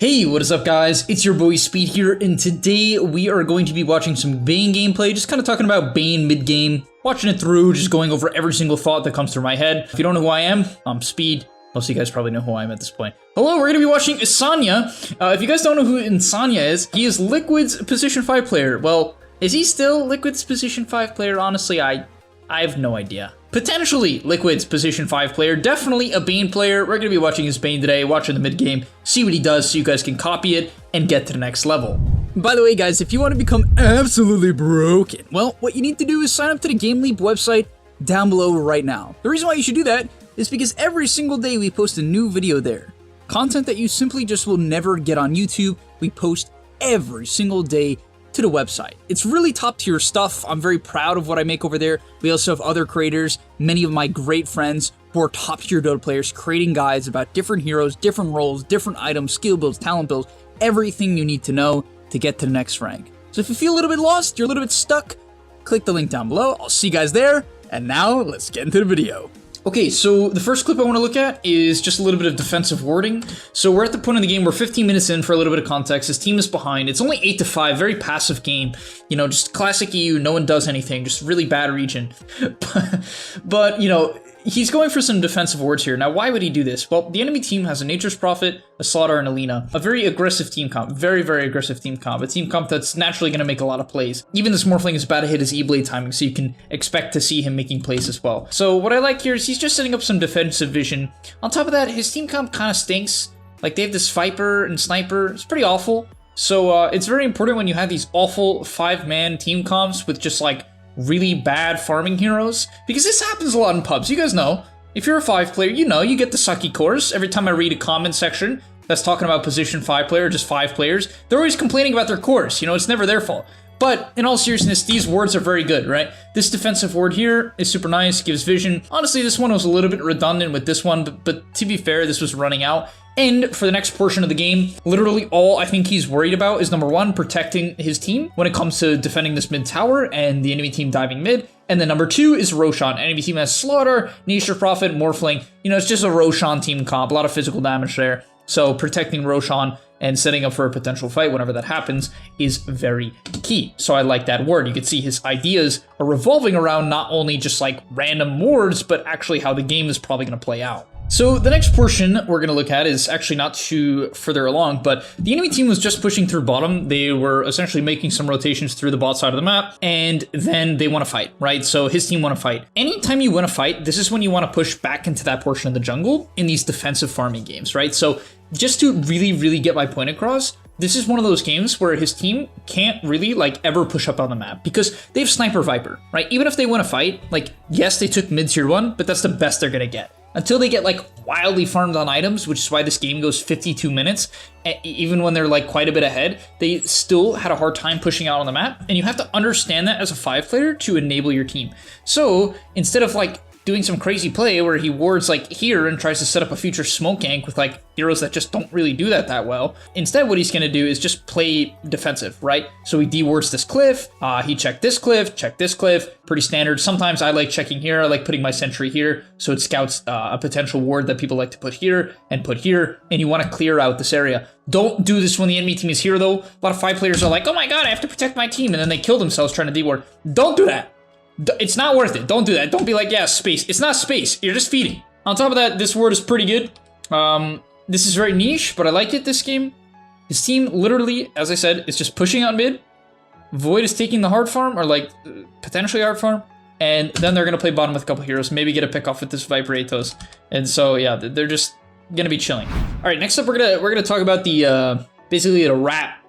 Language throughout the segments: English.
Hey, what is up guys? It's your boy Speed here, and today we are going to be watching some Bane gameplay, just kind of talking about Bane mid-game, watching it through, just going over every single thought that comes through my head. If you don't know who I am, I'm Speed. Most of you guys probably know who I am at this point. Hello, we're going to be watching Insania. If you guys don't know who Insania is, he is Liquid's position 5 player. Well, is he still Liquid's position 5 player? Honestly, I have no idea. Potentially Liquid's position 5 player, definitely a Bane player. We're going to be watching his Bane today, watching the mid game, see what he does so you guys can copy it and get to the next level. By the way guys, if you want to become absolutely broken, well, what you need to do is sign up to the GameLeap website down below right now. The reason why you should do that is because every single day we post a new video there. Content that you simply just will never get on YouTube, we post every single day to the website. It's really top tier stuff. I'm very proud of what I make over there. We also have other creators, many of my great friends who are top tier Dota players, creating guides about different heroes, different roles, different items, skill builds, talent builds, everything you need to know to get to the next rank. So if you feel a little bit lost, you're a little bit stuck, click the link down below. I'll see you guys there. And now let's get into the video. Okay, so the first clip I want to look at is just a little bit of defensive warding. So we're at the point in the game, we're 15 minutes in. For a little bit of context, his team is behind. It's only 8-5, very passive game. You know, just classic EU, no one does anything, just really bad region. But you know, he's going for some defensive wards here. Now, why would he do this? Well, the enemy team has a Nature's Prophet, a Slaughter, and a Lina. A very aggressive team comp. Very, very aggressive team comp. A team comp that's naturally going to make a lot of plays. Even this Morphling is about to hit his E-Blade timing, so you can expect to see him making plays as well. So what I like here is he's just setting up some defensive vision. On top of that, his team comp kind of stinks. Like, they have this Viper and Sniper. It's pretty awful. So it's very important when you have these awful 5-man team comps with just, like, really bad farming heroes, because this happens a lot in pubs. You guys know, if you're a 5 player, you know you get the sucky cores. Every time I read a comment section that's talking about position 5 player, just 5 players, they're always complaining about their cores. You know, it's never their fault. But in all seriousness, these wards are very good, right? This defensive ward here is super nice, gives vision. Honestly, this one was a little bit redundant with this one, but to be fair, this was running out. And for the next portion of the game, literally all I think he's worried about is number 1, protecting his team when it comes to defending this mid tower and the enemy team diving mid. And then number 2 is Roshan. Enemy team has Slaughter, Nature's Prophet, Morphling. You know, it's just a Roshan team comp, a lot of physical damage there. So protecting Roshan and setting up for a potential fight whenever that happens is very key. So I like that word. You can see his ideas are revolving around not only just like random wards, but actually how the game is probably going to play out. So the next portion we're going to look at is actually not too further along, but the enemy team was just pushing through bottom. They were essentially making some rotations through the bot side of the map, and then they want to fight, right? So his team want to fight. Anytime you want to fight, this is when you want to push back into that portion of the jungle in these defensive farming games, right? So just to really, really get my point across, this is one of those games where his team can't really like ever push up on the map because they have Sniper Viper, right? Even if they want to fight, like, yes, they took mid tier 1, but that's the best they're going to get. Until they get like wildly farmed on items, which is why this game goes 52 minutes, even when they're like quite a bit ahead, they still had a hard time pushing out on the map. And you have to understand that as a 5 player to enable your team. So instead of like doing some crazy play where he wards like here and tries to set up a future smoke gank with like heroes that just don't really do that well. Instead, what he's going to do is just play defensive, right? So he dewards this cliff, he checked this cliff, pretty standard. Sometimes I like checking here, I like putting my sentry here, so it scouts a potential ward that people like to put here, and you want to clear out this area. Don't do this when the enemy team is here though. A lot of 5 players are like, oh my god, I have to protect my team, and then they kill themselves trying to deward. Don't do that. It's not worth it. Don't do that. Don't be like, yeah, space. It's not space. You're just feeding. On top of that, this ward is pretty good. This is very niche, but I like it this game. His team literally, as I said, is just pushing out mid. Void is taking the hard farm, or like potentially hard farm. And then they're going to play bottom with a couple heroes. Maybe get a pick off with this Viper Atos. And so, yeah, they're just going to be chilling. All right, next up, we're gonna talk about the, basically the rap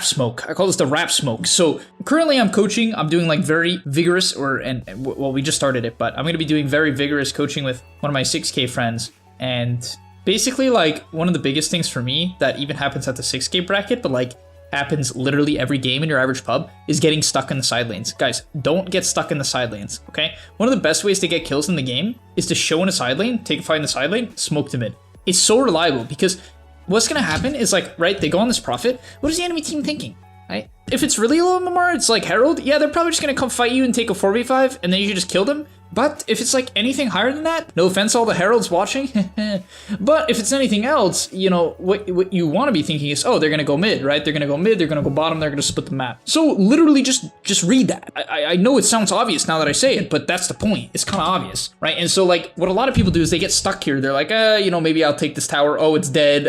smoke. I call this the rap smoke. So currently I'm coaching. I'm doing like very vigorous well, we just started it, but I'm going to be doing very vigorous coaching with one of my 6K friends. And basically like one of the biggest things for me that even happens at the 6K bracket, but like happens literally every game in your average pub, is getting stuck in the side lanes. Guys, don't get stuck in the side lanes, okay? One of the best ways to get kills in the game is to show in a side lane, take a fight in the side lane, smoke to mid. It's so reliable because what's going to happen is like, right, they go on this Prophet. What is the enemy team thinking, right? If it's really low MMR, it's like Herald. Yeah, they're probably just going to come fight you and take a 4v5, and then you should just kill them. But if it's like anything higher than that, no offense all the heralds watching, but if it's anything else, you know, what you want to be thinking is, oh, they're gonna go mid, right? They're gonna go mid, they're gonna go bottom, they're gonna split the map. So literally just read that. I know it sounds obvious now that I say it, but that's the point. It's kind of obvious, right? And so like what a lot of people do is they get stuck here. They're like, you know, maybe I'll take this tower. Oh, it's dead.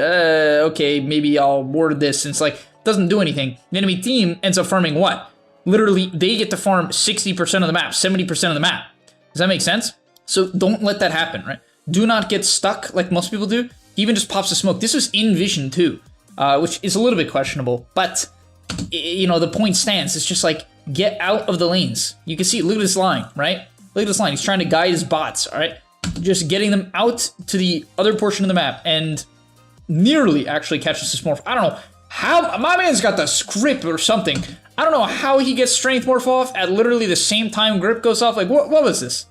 Okay, maybe I'll ward this. And it's like, doesn't do anything. The enemy team ends up farming what? Literally, they get to farm 60% of the map, 70% of the map. Does that make sense? So don't let that happen, right? Do not get stuck like most people do. He even just pops the smoke. This was in vision too, which is a little bit questionable, but you know, the point stands. It's just like, get out of the lanes. You can see, look at this line, right? Look at this line. He's trying to guide his bots, all right? Just getting them out to the other portion of the map and nearly actually catches this morph. I don't know how, my man's got the script or something. I don't know how he gets strength morph off at literally the same time grip goes off. Like, what was this?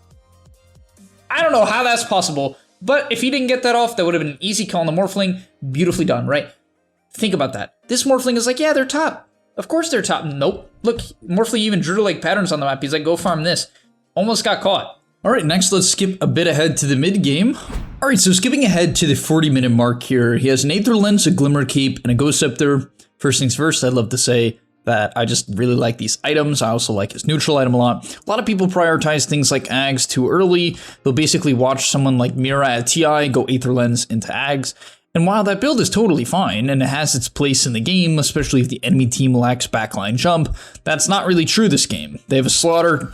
I don't know how that's possible, but if he didn't get that off, that would have been an easy kill on the morphling. Beautifully done, right? Think about that. This morphling is like, yeah, they're top. Of course they're top. Nope. Look, morphling even drew like patterns on the map. He's like, go farm this. Almost got caught. All right, next let's skip a bit ahead to the mid game. All right, so skipping ahead to the 40-minute mark here, he has an Aether Lens, a Glimmer Cape, and a Ghost Scepter. First things first, I'd love to say that I just really like these items. I also like his neutral item a lot. A lot of people prioritize things like Ags too early. They'll basically watch someone like Mira at TI go Aether Lens into Ags. And while that build is totally fine and it has its place in the game, especially if the enemy team lacks backline jump, that's not really true this game. They have a Slaughter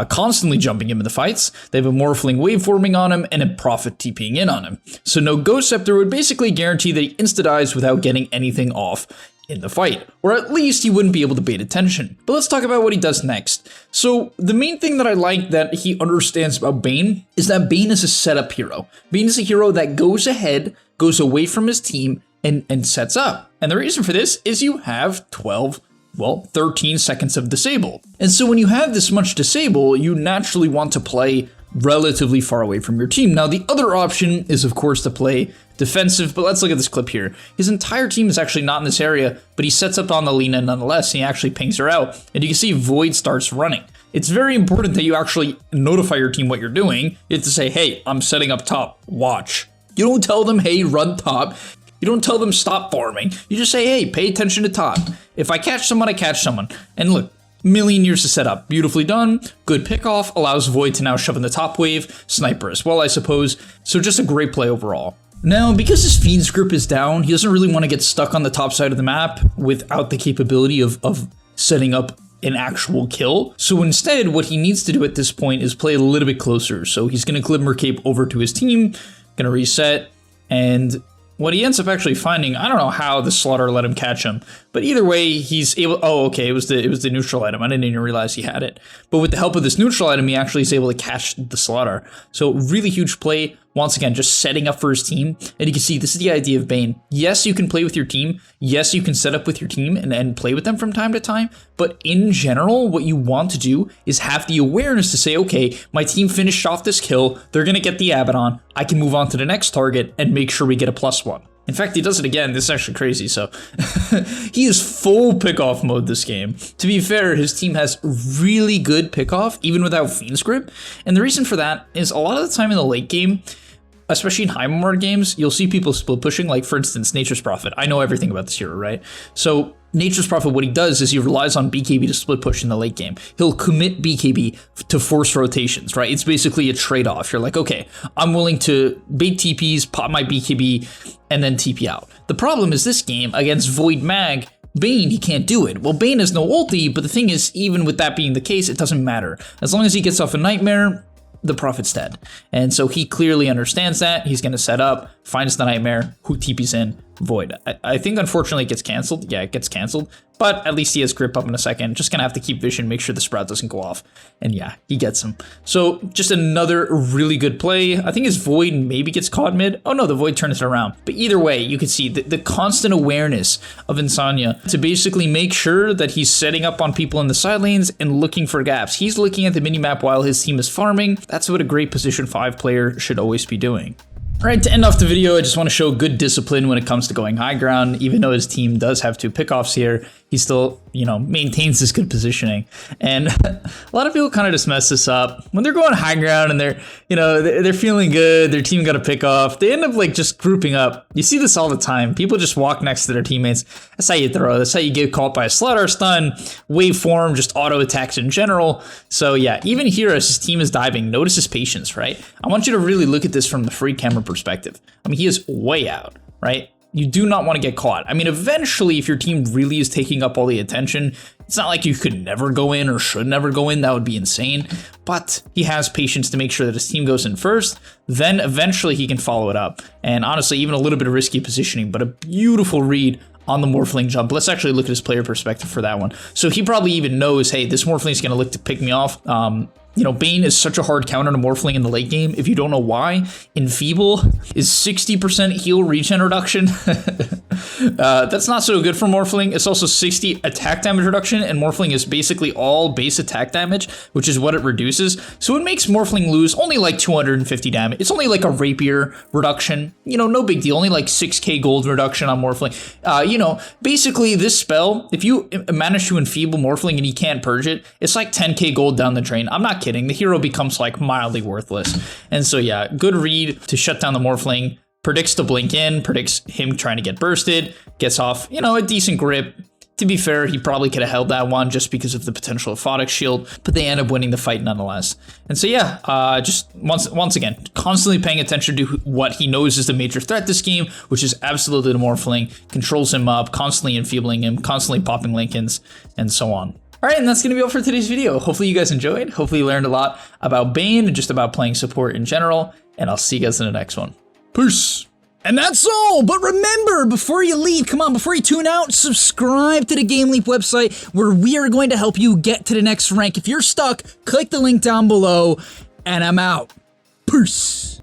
constantly jumping him in the fights, they have a Morphling waveforming on him, and a Prophet TPing in on him. So no Ghost Scepter would basically guarantee that he insta-dies without getting anything off in the fight, or at least he wouldn't be able to bait attention. But let's talk about what he does next. So the main thing that I like that he understands about Bane is that Bane is a setup hero. Bane is a hero that goes ahead, goes away from his team, and sets up. And the reason for this is you have 13 seconds of disable. And so when you have this much disable, you naturally want to play relatively far away from your team. Now, the other option is, of course, to play defensive, but let's look at this clip here. His entire team is actually not in this area, but he sets up on the Lina nonetheless, and he actually pings her out. And you can see Void starts running. It's very important that you actually notify your team what you're doing. You have to say, hey, I'm setting up top, watch. You don't tell them, hey, run top. You don't tell them stop farming. You just say, hey, pay attention to top. If I catch someone, I catch someone. And look, million years to set up. Beautifully done. Good pick off. Allows Void to now shove in the top wave. Sniper as well, I suppose. So just a great play overall. Now, because his Fiend's grip is down, he doesn't really want to get stuck on the top side of the map without the capability of setting up an actual kill. So instead, what he needs to do at this point is play a little bit closer. So he's going to Glimmer Cape over to his team, going to reset, and what he ends up actually finding, I don't know how the Slaughter let him catch him, but either way, he's able, oh, okay, it was the neutral item. I didn't even realize he had it. But with the help of this neutral item, he actually is able to catch the Slaughter. So really huge play. Once again, just setting up for his team. And you can see, this is the idea of Bane. Yes, you can play with your team. Yes, you can set up with your team and play with them from time to time. But in general, what you want to do is have the awareness to say, okay, my team finished off this kill. They're going to get the Abaddon. I can move on to the next target and make sure we get a +1. In fact, he does it again. This is actually crazy. So he is full pickoff mode this game. To be fair, his team has really good pickoff, even without Fiend's grip. And the reason for that is a lot of the time in the late game, especially in high MMR games, you'll see people split pushing, like for instance, Nature's Prophet. I know everything about this hero, right? So Nature's Prophet, what he does is he relies on BKB to split push in the late game. He'll commit BKB to force rotations, right? It's basically a trade-off. You're like, okay, I'm willing to bait TPs, pop my BKB, and then TP out. The problem is this game, against Void Mag, Bane, he can't do it. Well, Bane has no ulti, but the thing is, even with that being the case, it doesn't matter. As long as he gets off a Nightmare, the Prophet's dead. And so he clearly understands that. He's going to set up, finds the Nightmare, who TP's in, Void. I think unfortunately it gets canceled. Yeah, it gets canceled. But at least he has grip up in a second. Just going to have to keep vision, make sure the sprout doesn't go off. And yeah, he gets him. So just another really good play. I think his Void maybe gets caught mid. Oh no, the Void turns it around. But either way, you can see the constant awareness of Insomnia to basically make sure that he's setting up on people in the side lanes and looking for gaps. He's looking at the minimap while his team is farming. That's what a great position 5 player should always be doing. All right, to end off the video, I just want to show good discipline when it comes to going high ground. Even though his team does have 2 pickoffs here, he still, you know, maintains this good positioning. And a lot of people kind of just mess this up when they're going high ground and they're, you know, they're feeling good. Their team got a pick off. They end up like just grouping up. You see this all the time. People just walk next to their teammates. That's how you throw. That's how you get caught by a slaughter stun, waveform, just auto attacks in general. So yeah, even here as his team is diving, notice his patience, right? I want you to really look at this from the free camera perspective. I mean, he is way out, right? You do not want to get caught. I mean, eventually, if your team really is taking up all the attention, it's not like you could never go in or should never go in. That would be insane. But he has patience to make sure that his team goes in first. Then eventually he can follow it up. And honestly, even a little bit of risky positioning, but a beautiful read on the Morphling jump. Let's actually look at his player perspective for that one. So he probably even knows, hey, this Morphling is going to look to pick me off. You know, Bane is such a hard counter to Morphling in the late game. If you don't know why, Enfeeble is 60% heal regen reduction. That's not so good for Morphling. It's also 60 attack damage reduction, and Morphling is basically all base attack damage, which is what it reduces. So it makes Morphling lose only like 250 damage. It's only like a rapier reduction. You know, no big deal. Only like 6k gold reduction on Morphling. You know, basically this spell, if you manage to Enfeeble Morphling and he can't purge it, it's like 10k gold down the drain. I'm not kidding. The hero becomes like mildly worthless. And so yeah, good read to shut down the Morphling, predicts to blink in, predicts him trying to get bursted, gets off, you know, a decent grip. To be fair, he probably could have held that one just because of the potential of Photic Shield, but they end up winning the fight nonetheless. And so yeah, just once again, constantly paying attention to what he knows is the major threat this game, which is absolutely the Morphling, controls him up, constantly enfeebling him, constantly popping Lincolns, and so on. All right, and that's going to be all for today's video. Hopefully you guys enjoyed. Hopefully you learned a lot about Bane and just about playing support in general. And I'll see you guys in the next one. Peace. And that's all, but remember, before you leave, come on, before you tune out, subscribe to the GameLeap website where we are going to help you get to the next rank. If you're stuck, click the link down below, and I'm out. Peace.